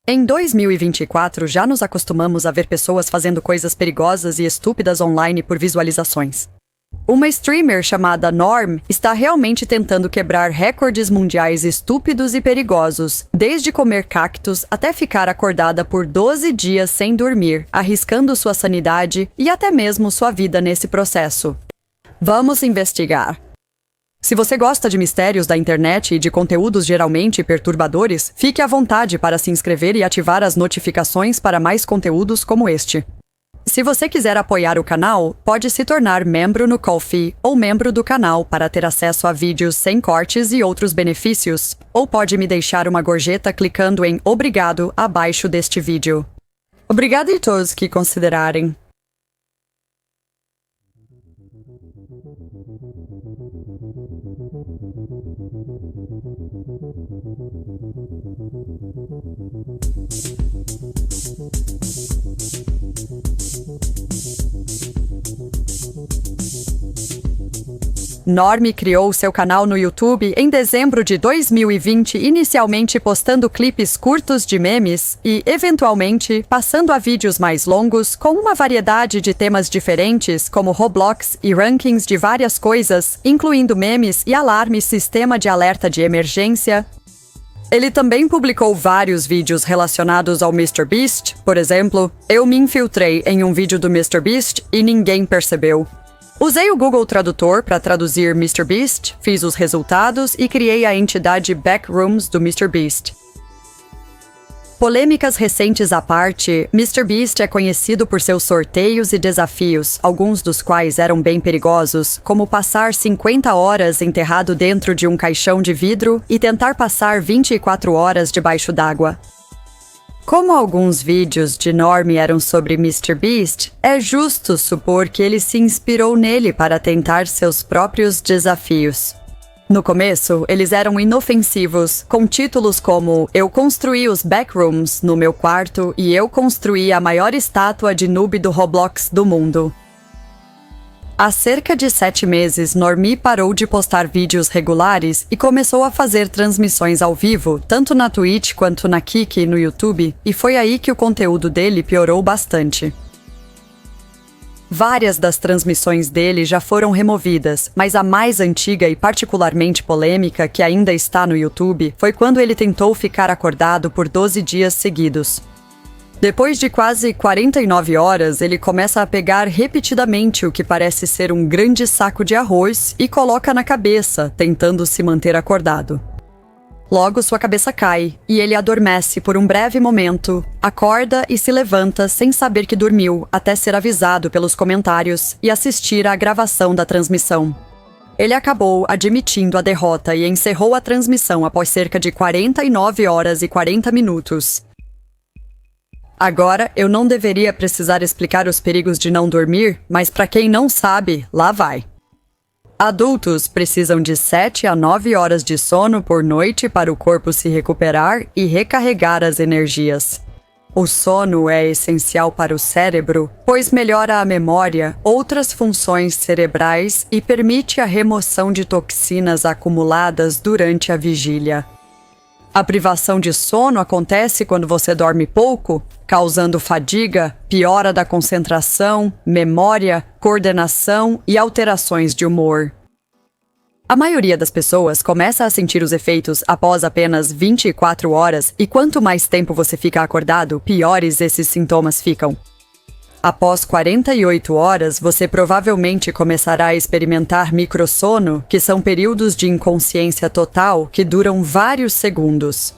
Em 2024, já nos acostumamos a ver pessoas fazendo coisas perigosas e estúpidas online por visualizações. Uma streamer chamada Norm está realmente tentando quebrar recordes mundiais estúpidos e perigosos, desde comer cactos até ficar acordada por 12 dias sem dormir, arriscando sua sanidade e até mesmo sua vida nesse processo. Vamos investigar. Se você gosta de mistérios da internet e de conteúdos geralmente perturbadores, fique à vontade para se inscrever e ativar as notificações para mais conteúdos como este. Se você quiser apoiar o canal, pode se tornar membro no Ko-fi ou membro do canal para ter acesso a vídeos sem cortes e outros benefícios, ou pode me deixar uma gorjeta clicando em Obrigado abaixo deste vídeo. Obrigada a todos que considerarem. Norm criou seu canal no YouTube em dezembro de 2020, inicialmente postando clipes curtos de memes e, eventualmente, passando a vídeos mais longos com uma variedade de temas diferentes, como Roblox e rankings de várias coisas, incluindo memes e alarmes, sistema de alerta de emergência. Ele também publicou vários vídeos relacionados ao MrBeast, por exemplo, eu me infiltrei em um vídeo do MrBeast e ninguém percebeu. Usei o Google Tradutor para traduzir MrBeast, fiz os resultados e criei a entidade Backrooms do MrBeast. Polêmicas recentes à parte, MrBeast é conhecido por seus sorteios e desafios, alguns dos quais eram bem perigosos, como passar 50 horas enterrado dentro de um caixão de vidro e tentar passar 24 horas debaixo d'água. Como alguns vídeos de Norm eram sobre MrBeast, é justo supor que ele se inspirou nele para tentar seus próprios desafios. No começo, eles eram inofensivos, com títulos como Eu construí os Backrooms no meu quarto e eu construí a maior estátua de noob do Roblox do mundo. Há cerca de 7 meses, Normi parou de postar vídeos regulares e começou a fazer transmissões ao vivo, tanto na Twitch quanto na Kik no YouTube, e foi aí que o conteúdo dele piorou bastante. Várias das transmissões dele já foram removidas, mas a mais antiga e particularmente polêmica, que ainda está no YouTube, foi quando ele tentou ficar acordado por 12 dias seguidos. Depois de quase 49 horas, ele começa a pegar repetidamente o que parece ser um grande saco de arroz e coloca na cabeça, tentando se manter acordado. Logo, sua cabeça cai e ele adormece por um breve momento, acorda e se levanta sem saber que dormiu, até ser avisado pelos comentários e assistir à gravação da transmissão. Ele acabou admitindo a derrota e encerrou a transmissão após cerca de 49 horas e 40 minutos. Agora, eu não deveria precisar explicar os perigos de não dormir, mas para quem não sabe, lá vai. Adultos precisam de 7 a 9 horas de sono por noite para o corpo se recuperar e recarregar as energias. O sono é essencial para o cérebro, pois melhora a memória, outras funções cerebrais e permite a remoção de toxinas acumuladas durante a vigília. A privação de sono acontece quando você dorme pouco, causando fadiga, piora da concentração, memória, coordenação e alterações de humor. A maioria das pessoas começa a sentir os efeitos após apenas 24 horas e quanto mais tempo você fica acordado, piores esses sintomas ficam. Após 48 horas, você provavelmente começará a experimentar microsono, que são períodos de inconsciência total que duram vários segundos.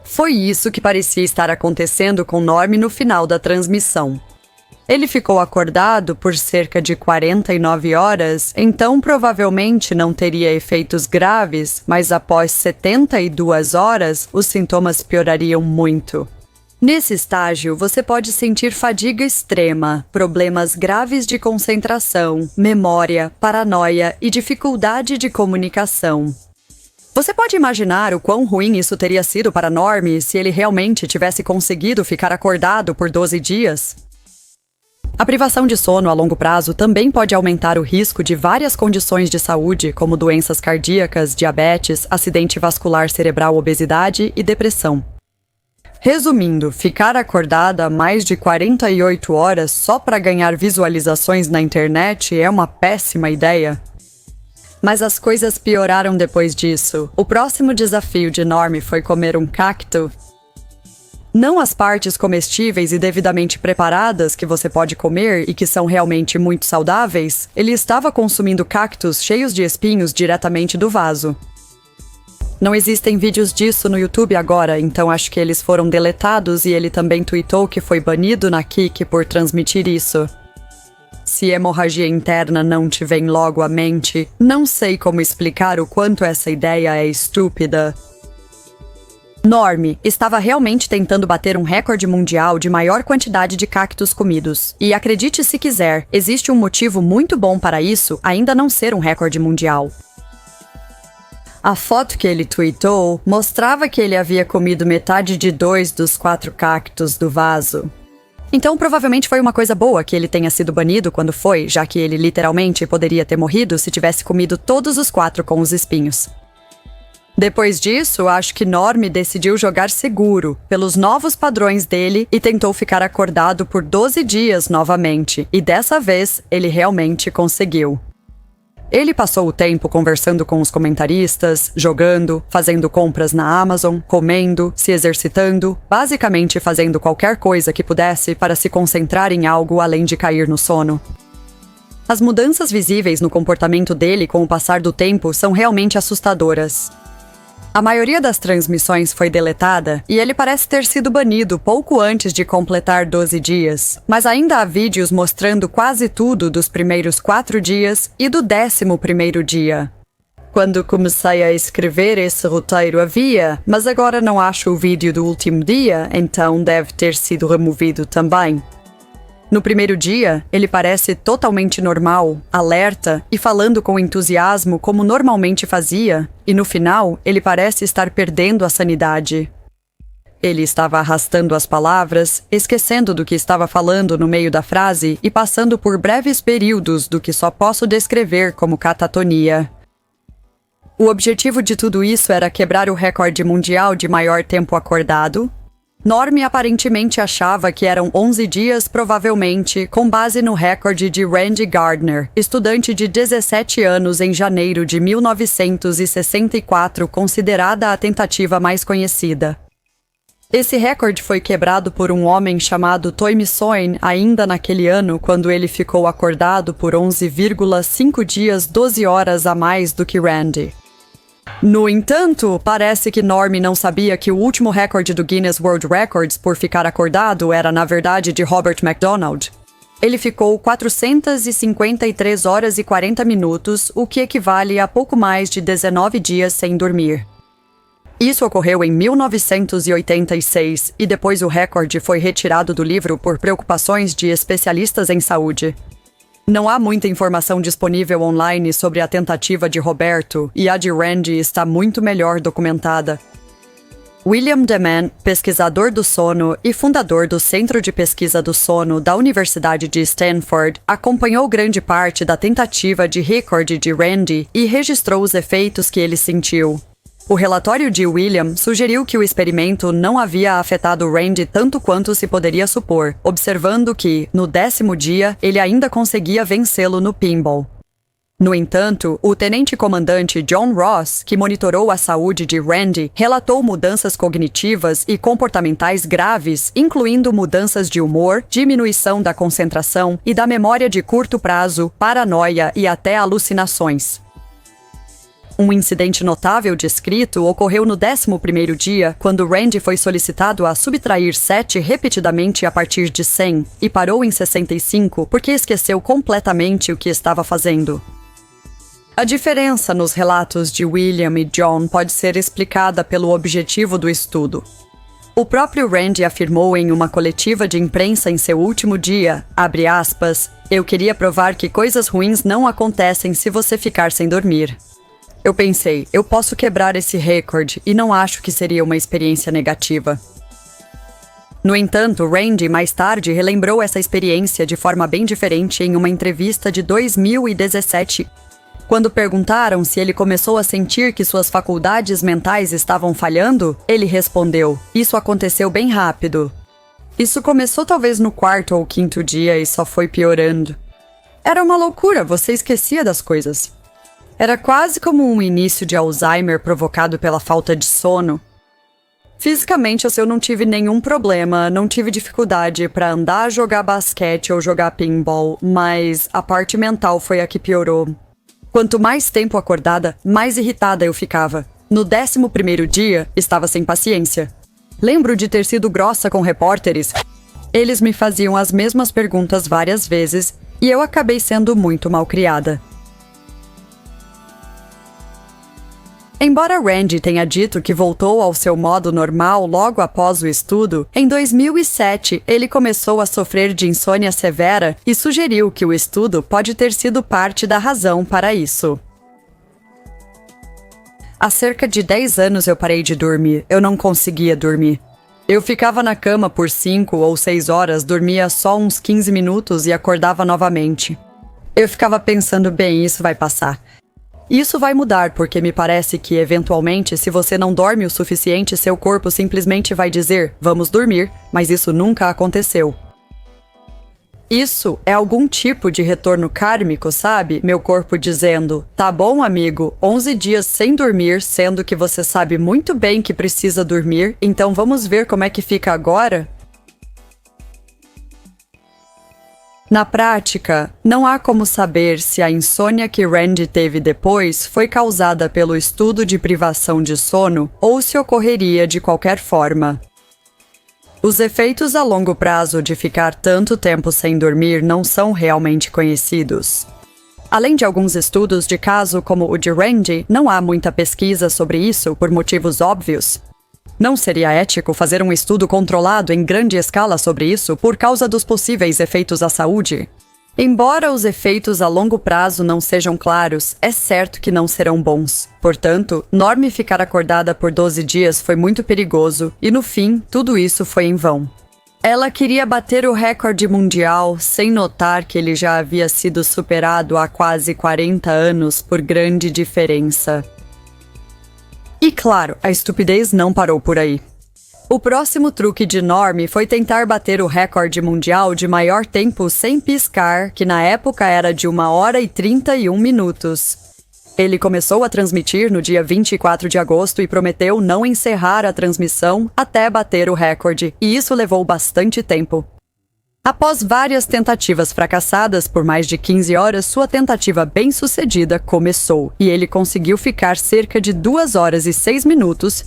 Foi isso que parecia estar acontecendo com Norm no final da transmissão. Ele ficou acordado por cerca de 49 horas, então provavelmente não teria efeitos graves, mas após 72 horas, os sintomas piorariam muito. Nesse estágio, você pode sentir fadiga extrema, problemas graves de concentração, memória, paranoia e dificuldade de comunicação. Você pode imaginar o quão ruim isso teria sido para Norm se ele realmente tivesse conseguido ficar acordado por 12 dias? A privação de sono a longo prazo também pode aumentar o risco de várias condições de saúde, como doenças cardíacas, diabetes, acidente vascular cerebral, obesidade e depressão. Resumindo, ficar acordada mais de 48 horas só para ganhar visualizações na internet é uma péssima ideia. Mas as coisas pioraram depois disso. O próximo desafio de Norm foi comer um cacto. Não as partes comestíveis e devidamente preparadas que você pode comer e que são realmente muito saudáveis. Ele estava consumindo cactos cheios de espinhos diretamente do vaso. Não existem vídeos disso no YouTube agora, então acho que eles foram deletados e ele também tweetou que foi banido na Kik por transmitir isso. Se hemorragia interna não te vem logo à mente, não sei como explicar o quanto essa ideia é estúpida. Norm estava realmente tentando bater um recorde mundial de maior quantidade de cactos comidos. E acredite se quiser, existe um motivo muito bom para isso ainda não ser um recorde mundial. A foto que ele tweetou mostrava que ele havia comido metade de 2 dos 4 cactos do vaso. Então provavelmente foi uma coisa boa que ele tenha sido banido quando foi, já que ele literalmente poderia ter morrido se tivesse comido todos os 4 com os espinhos. Depois disso, acho que Norm decidiu jogar seguro, pelos novos padrões dele, e tentou ficar acordado por 12 dias novamente, e dessa vez ele realmente conseguiu. Ele passou o tempo conversando com os comentaristas, jogando, fazendo compras na Amazon, comendo, se exercitando, basicamente fazendo qualquer coisa que pudesse para se concentrar em algo além de cair no sono. As mudanças visíveis no comportamento dele com o passar do tempo são realmente assustadoras. A maioria das transmissões foi deletada e ele parece ter sido banido pouco antes de completar 12 dias, mas ainda há vídeos mostrando quase tudo dos primeiros 4 dias e do 11º dia. Quando comecei a escrever esse roteiro havia, mas agora não acho o vídeo do último dia, então deve ter sido removido também. No primeiro dia, ele parece totalmente normal, alerta e falando com entusiasmo como normalmente fazia, e no final, ele parece estar perdendo a sanidade. Ele estava arrastando as palavras, esquecendo do que estava falando no meio da frase e passando por breves períodos do que só posso descrever como catatonia. O objetivo de tudo isso era quebrar o recorde mundial de maior tempo acordado. Norm aparentemente achava que eram 11 dias provavelmente, com base no recorde de Randy Gardner, estudante de 17 anos em janeiro de 1964, considerada a tentativa mais conhecida. Esse recorde foi quebrado por um homem chamado Toy Soin ainda naquele ano, quando ele ficou acordado por 11,5 dias 12 horas a mais do que Randy. No entanto, parece que Norm não sabia que o último recorde do Guinness World Records por ficar acordado era, na verdade, de Robert MacDonald. Ele ficou 453 horas e 40 minutos, o que equivale a pouco mais de 19 dias sem dormir. Isso ocorreu em 1986 e depois o recorde foi retirado do livro por preocupações de especialistas em saúde. Não há muita informação disponível online sobre a tentativa de Roberto, e a de Randy está muito melhor documentada. William Deman, pesquisador do sono e fundador do Centro de Pesquisa do Sono da Universidade de Stanford, acompanhou grande parte da tentativa de recorde de Randy e registrou os efeitos que ele sentiu. O relatório de William sugeriu que o experimento não havia afetado Randy tanto quanto se poderia supor, observando que, no 10º dia, ele ainda conseguia vencê-lo no pinball. No entanto, o tenente-comandante John Ross, que monitorou a saúde de Randy, relatou mudanças cognitivas e comportamentais graves, incluindo mudanças de humor, diminuição da concentração e da memória de curto prazo, paranoia e até alucinações. Um incidente notável descrito ocorreu no 11º dia, quando Randy foi solicitado a subtrair 7 repetidamente a partir de 100 e parou em 65 porque esqueceu completamente o que estava fazendo. A diferença nos relatos de William e John pode ser explicada pelo objetivo do estudo. O próprio Randy afirmou em uma coletiva de imprensa em seu último dia, abre aspas, "Eu queria provar que coisas ruins não acontecem se você ficar sem dormir. Eu pensei, eu posso quebrar esse recorde e não acho que seria uma experiência negativa." No entanto, Randy mais tarde relembrou essa experiência de forma bem diferente em uma entrevista de 2017. Quando perguntaram se ele começou a sentir que suas faculdades mentais estavam falhando, ele respondeu: "Isso aconteceu bem rápido." Isso começou talvez no 4º ou 5º dia e só foi piorando. Era uma loucura, você esquecia das coisas. Era quase como um início de Alzheimer provocado pela falta de sono. Fisicamente, eu não tive nenhum problema, não tive dificuldade para andar, jogar basquete ou jogar pinball, mas a parte mental foi a que piorou. Quanto mais tempo acordada, mais irritada eu ficava. No 11º dia, estava sem paciência. Lembro de ter sido grossa com repórteres. Eles me faziam as mesmas perguntas várias vezes e eu acabei sendo muito malcriada. Embora Randy tenha dito que voltou ao seu modo normal logo após o estudo, em 2007 ele começou a sofrer de insônia severa e sugeriu que o estudo pode ter sido parte da razão para isso. Há cerca de 10 anos eu parei de dormir. Eu não conseguia dormir. Eu ficava na cama por 5 ou 6 horas, dormia só uns 15 minutos e acordava novamente. Eu ficava pensando, bem, isso vai passar. Isso vai mudar porque me parece que, eventualmente, se você não dorme o suficiente, seu corpo simplesmente vai dizer, vamos dormir, mas isso nunca aconteceu. Isso é algum tipo de retorno kármico, sabe? Meu corpo dizendo, tá bom, amigo, 11 dias sem dormir, sendo que você sabe muito bem que precisa dormir, então vamos ver como é que fica agora? Na prática, não há como saber se a insônia que Randy teve depois foi causada pelo estudo de privação de sono ou se ocorreria de qualquer forma. Os efeitos a longo prazo de ficar tanto tempo sem dormir não são realmente conhecidos. Além de alguns estudos de caso como o de Randy, não há muita pesquisa sobre isso por motivos óbvios. Não seria ético fazer um estudo controlado em grande escala sobre isso por causa dos possíveis efeitos à saúde? Embora os efeitos a longo prazo não sejam claros, é certo que não serão bons. Portanto, Norm ficar acordada por 12 dias foi muito perigoso e, no fim, tudo isso foi em vão. Ela queria bater o recorde mundial sem notar que ele já havia sido superado há quase 40 anos por grande diferença. E claro, a estupidez não parou por aí. O próximo truque de Norm foi tentar bater o recorde mundial de maior tempo sem piscar, que na época era de 1 hora e 31 minutos. Ele começou a transmitir no dia 24 de agosto e prometeu não encerrar a transmissão até bater o recorde, e isso levou bastante tempo. Após várias tentativas fracassadas por mais de 15 horas, sua tentativa bem-sucedida começou, e ele conseguiu ficar cerca de 2 horas e 6 minutos.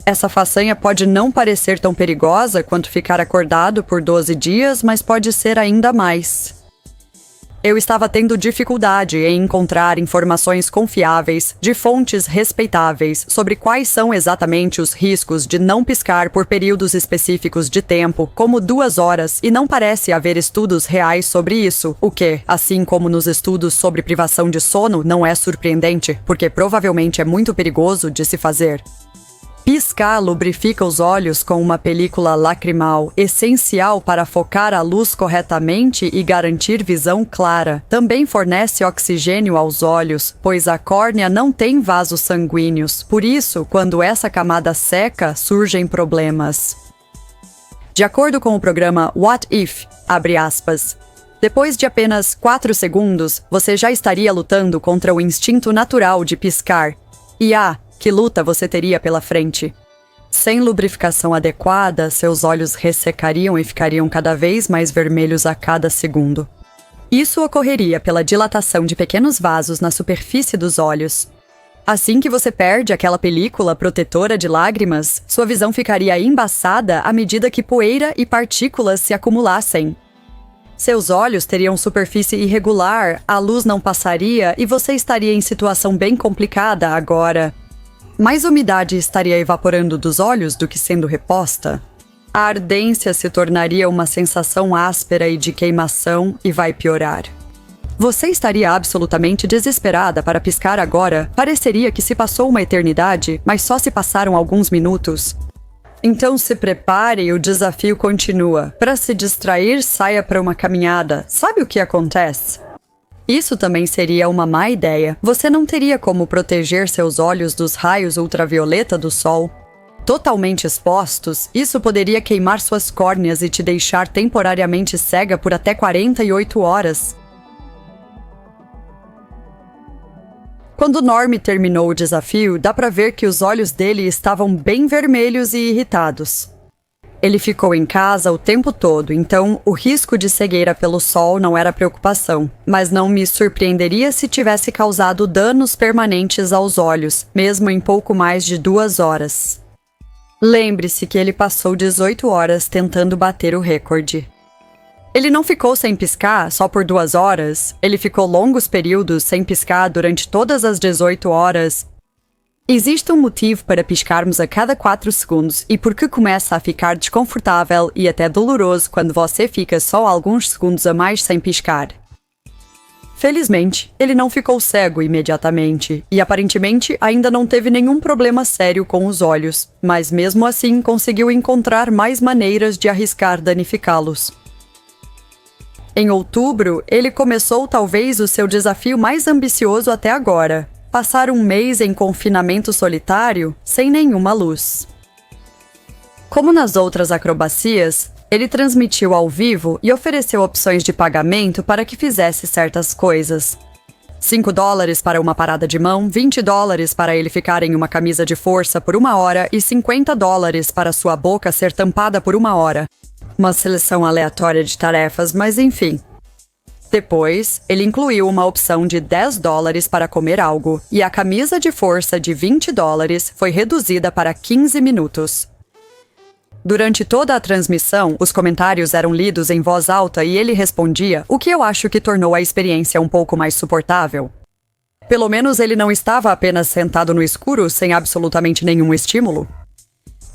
Essa façanha pode não parecer tão perigosa quanto ficar acordado por 12 dias, mas pode ser ainda mais. Eu estava tendo dificuldade em encontrar informações confiáveis, de fontes respeitáveis, sobre quais são exatamente os riscos de não piscar por períodos específicos de tempo, como 2 horas, e não parece haver estudos reais sobre isso, o que, assim como nos estudos sobre privação de sono, não é surpreendente, porque provavelmente é muito perigoso de se fazer. Piscar lubrifica os olhos com uma película lacrimal, essencial para focar a luz corretamente e garantir visão clara. Também fornece oxigênio aos olhos, pois a córnea não tem vasos sanguíneos. Por isso, quando essa camada seca, surgem problemas. De acordo com o programa What If, abre aspas, depois de apenas 4 segundos, você já estaria lutando contra o instinto natural de piscar. E que luta você teria pela frente? Sem lubrificação adequada, seus olhos ressecariam e ficariam cada vez mais vermelhos a cada segundo. Isso ocorreria pela dilatação de pequenos vasos na superfície dos olhos. Assim que você perde aquela película protetora de lágrimas, sua visão ficaria embaçada à medida que poeira e partículas se acumulassem. Seus olhos teriam superfície irregular, a luz não passaria e você estaria em situação bem complicada agora. Mais umidade estaria evaporando dos olhos do que sendo reposta. A ardência se tornaria uma sensação áspera e de queimação e vai piorar. Você estaria absolutamente desesperada para piscar agora. Pareceria que se passou uma eternidade, mas só se passaram alguns minutos. Então se prepare e o desafio continua. Para se distrair, saia para uma caminhada. Sabe o que acontece? Isso também seria uma má ideia. Você não teria como proteger seus olhos dos raios ultravioleta do sol. Totalmente expostos, isso poderia queimar suas córneas e te deixar temporariamente cega por até 48 horas. Quando Norm terminou o desafio, dá pra ver que os olhos dele estavam bem vermelhos e irritados. Ele ficou em casa o tempo todo, então o risco de cegueira pelo sol não era preocupação, mas não me surpreenderia se tivesse causado danos permanentes aos olhos, mesmo em pouco mais de 2 horas. Lembre-se que ele passou 18 horas tentando bater o recorde. Ele não ficou sem piscar só por 2 horas, ele ficou longos períodos sem piscar durante todas as 18 horas. Existe um motivo para piscarmos a cada 4 segundos e porque começa a ficar desconfortável e até doloroso quando você fica só alguns segundos a mais sem piscar. Felizmente, ele não ficou cego imediatamente e aparentemente ainda não teve nenhum problema sério com os olhos, mas mesmo assim conseguiu encontrar mais maneiras de arriscar danificá-los. Em outubro, ele começou talvez o seu desafio mais ambicioso até agora: passar um mês em confinamento solitário sem nenhuma luz. Como nas outras acrobacias, ele transmitiu ao vivo e ofereceu opções de pagamento para que fizesse certas coisas. $5 para uma parada de mão, $20 para ele ficar em uma camisa de força por 1 hora e $50 para sua boca ser tampada por 1 hora. Uma seleção aleatória de tarefas, mas enfim. Depois, ele incluiu uma opção de $10 para comer algo, e a camisa de força de $20 foi reduzida para 15 minutos. Durante toda a transmissão, os comentários eram lidos em voz alta e ele respondia, o que eu acho que tornou a experiência um pouco mais suportável. Pelo menos ele não estava apenas sentado no escuro sem absolutamente nenhum estímulo.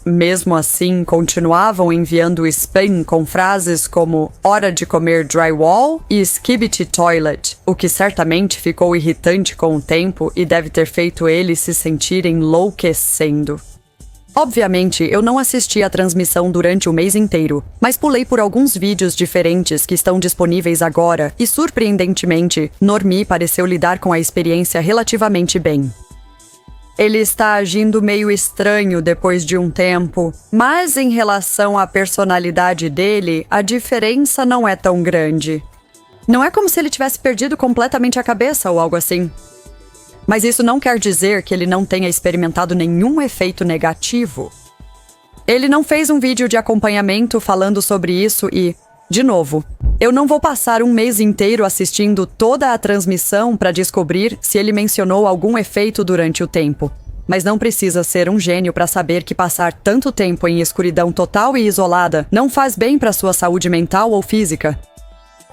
Mesmo assim, continuavam enviando spam com frases como hora de comer drywall e skibidi toilet, o que certamente ficou irritante com o tempo e deve ter feito ele se sentir enlouquecendo. Obviamente, eu não assisti à transmissão durante o mês inteiro, mas pulei por alguns vídeos diferentes que estão disponíveis agora e, surpreendentemente, Normi pareceu lidar com a experiência relativamente bem. Ele está agindo meio estranho depois de um tempo, mas em relação à personalidade dele, a diferença não é tão grande. Não é como se ele tivesse perdido completamente a cabeça ou algo assim. Mas isso não quer dizer que ele não tenha experimentado nenhum efeito negativo. Ele não fez um vídeo de acompanhamento falando sobre isso e, de novo, eu não vou passar um mês inteiro assistindo toda a transmissão para descobrir se ele mencionou algum efeito durante o tempo. Mas não precisa ser um gênio para saber que passar tanto tempo em escuridão total e isolada não faz bem para sua saúde mental ou física.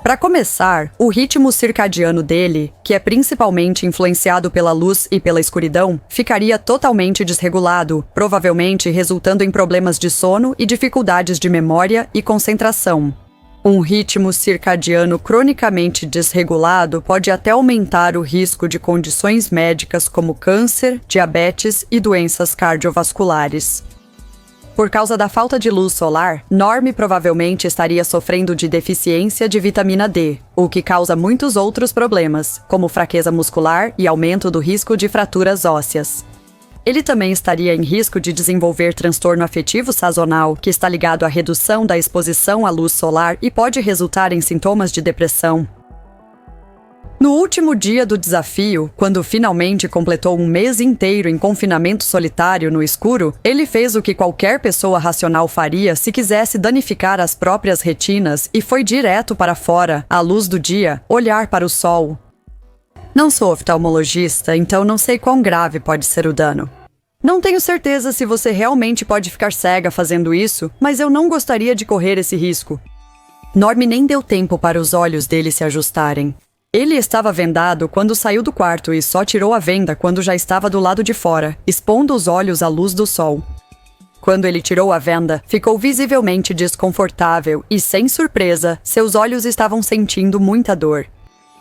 Para começar, o ritmo circadiano dele, que é principalmente influenciado pela luz e pela escuridão, ficaria totalmente desregulado, provavelmente resultando em problemas de sono e dificuldades de memória e concentração. Um ritmo circadiano cronicamente desregulado pode até aumentar o risco de condições médicas como câncer, diabetes e doenças cardiovasculares. Por causa da falta de luz solar, Norm provavelmente estaria sofrendo de deficiência de vitamina D, o que causa muitos outros problemas, como fraqueza muscular e aumento do risco de fraturas ósseas. Ele também estaria em risco de desenvolver transtorno afetivo sazonal, que está ligado à redução da exposição à luz solar e pode resultar em sintomas de depressão. No último dia do desafio, quando finalmente completou um mês inteiro em confinamento solitário no escuro, ele fez o que qualquer pessoa racional faria se quisesse danificar as próprias retinas e foi direto para fora, à luz do dia, olhar para o sol. Não sou oftalmologista, então não sei quão grave pode ser o dano. Não tenho certeza se você realmente pode ficar cega fazendo isso, mas eu não gostaria de correr esse risco. Norm nem deu tempo para os olhos dele se ajustarem. Ele estava vendado quando saiu do quarto e só tirou a venda quando já estava do lado de fora, expondo os olhos à luz do sol. Quando ele tirou a venda, ficou visivelmente desconfortável e, sem surpresa, seus olhos estavam sentindo muita dor.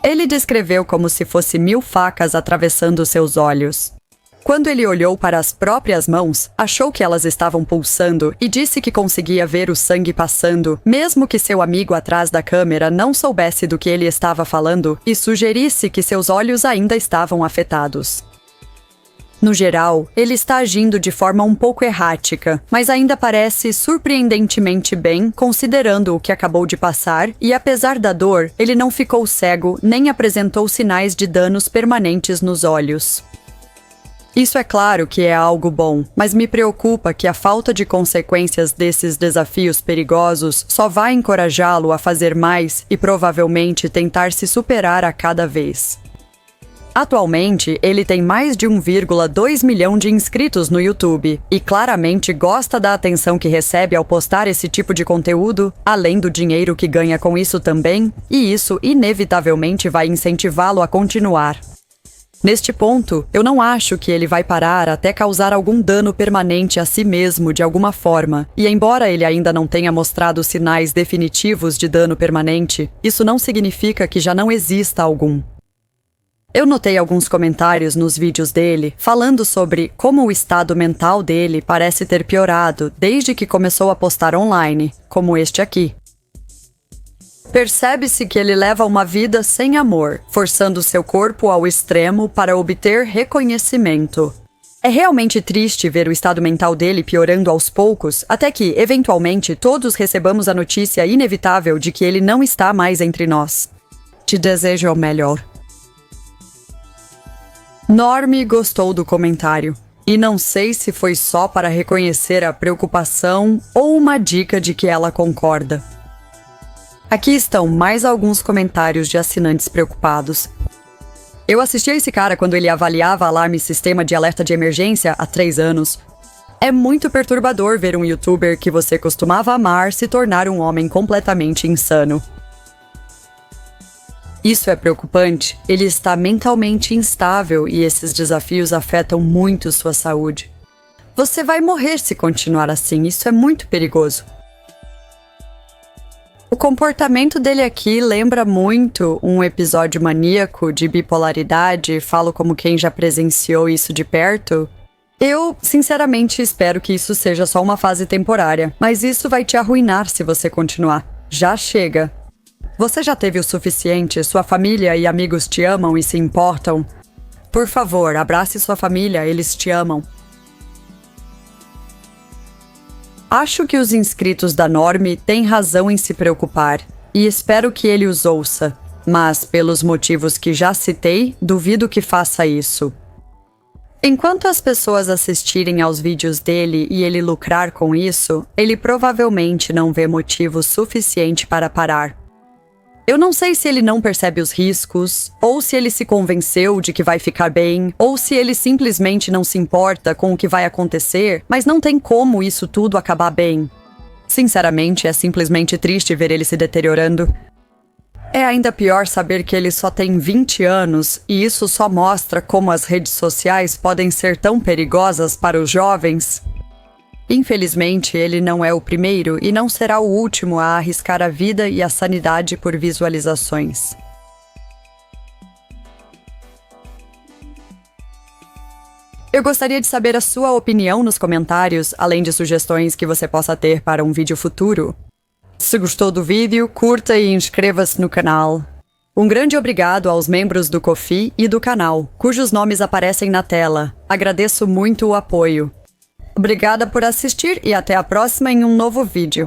Ele descreveu como se fosse 1000 facas atravessando seus olhos. Quando ele olhou para as próprias mãos, achou que elas estavam pulsando e disse que conseguia ver o sangue passando, mesmo que seu amigo atrás da câmera não soubesse do que ele estava falando e sugerisse que seus olhos ainda estavam afetados. No geral, ele está agindo de forma um pouco errática, mas ainda parece surpreendentemente bem considerando o que acabou de passar e, apesar da dor, ele não ficou cego nem apresentou sinais de danos permanentes nos olhos. Isso é claro que é algo bom, mas me preocupa que a falta de consequências desses desafios perigosos só vai encorajá-lo a fazer mais e provavelmente tentar se superar a cada vez. Atualmente, ele tem mais de 1,2 milhão de inscritos no YouTube e claramente gosta da atenção que recebe ao postar esse tipo de conteúdo, além do dinheiro que ganha com isso também, e isso inevitavelmente vai incentivá-lo a continuar. Neste ponto, eu não acho que ele vai parar até causar algum dano permanente a si mesmo de alguma forma, e embora ele ainda não tenha mostrado sinais definitivos de dano permanente, isso não significa que já não exista algum. Eu notei alguns comentários nos vídeos dele falando sobre como o estado mental dele parece ter piorado desde que começou a postar online, como este aqui. Percebe-se que ele leva uma vida sem amor, forçando seu corpo ao extremo para obter reconhecimento. É realmente triste ver o estado mental dele piorando aos poucos, até que, eventualmente, todos recebamos a notícia inevitável de que ele não está mais entre nós. Te desejo o melhor. Normi gostou do comentário. E não sei se foi só para reconhecer a preocupação ou uma dica de que ela concorda. Aqui estão mais alguns comentários de assinantes preocupados. Eu assisti a esse cara quando ele avaliava alarme sistema de alerta de emergência há 3 anos. É muito perturbador ver um youtuber que você costumava amar se tornar um homem completamente insano. Isso é preocupante. Ele está mentalmente instável e esses desafios afetam muito sua saúde. Você vai morrer se continuar assim, isso é muito perigoso. O comportamento dele aqui lembra muito um episódio maníaco de bipolaridade, falo como quem já presenciou isso de perto. Eu, sinceramente, espero que isso seja só uma fase temporária, mas isso vai te arruinar se você continuar. Já chega. Você já teve o suficiente, sua família e amigos te amam e se importam. Por favor, abrace sua família, eles te amam. Acho que os inscritos da Normi têm razão em se preocupar, e espero que ele os ouça, mas, pelos motivos que já citei, duvido que faça isso. Enquanto as pessoas assistirem aos vídeos dele e ele lucrar com isso, ele provavelmente não vê motivo suficiente para parar. Eu não sei se ele não percebe os riscos, ou se ele se convenceu de que vai ficar bem, ou se ele simplesmente não se importa com o que vai acontecer, mas não tem como isso tudo acabar bem. Sinceramente, é simplesmente triste ver ele se deteriorando. É ainda pior saber que ele só tem 20 anos, e isso só mostra como as redes sociais podem ser tão perigosas para os jovens. Infelizmente, ele não é o primeiro e não será o último a arriscar a vida e a sanidade por visualizações. Eu gostaria de saber a sua opinião nos comentários, além de sugestões que você possa ter para um vídeo futuro. Se gostou do vídeo, curta e inscreva-se no canal. Um grande obrigado aos membros do Ko-fi e do canal, cujos nomes aparecem na tela. Agradeço muito o apoio. Obrigada por assistir e até a próxima em um novo vídeo.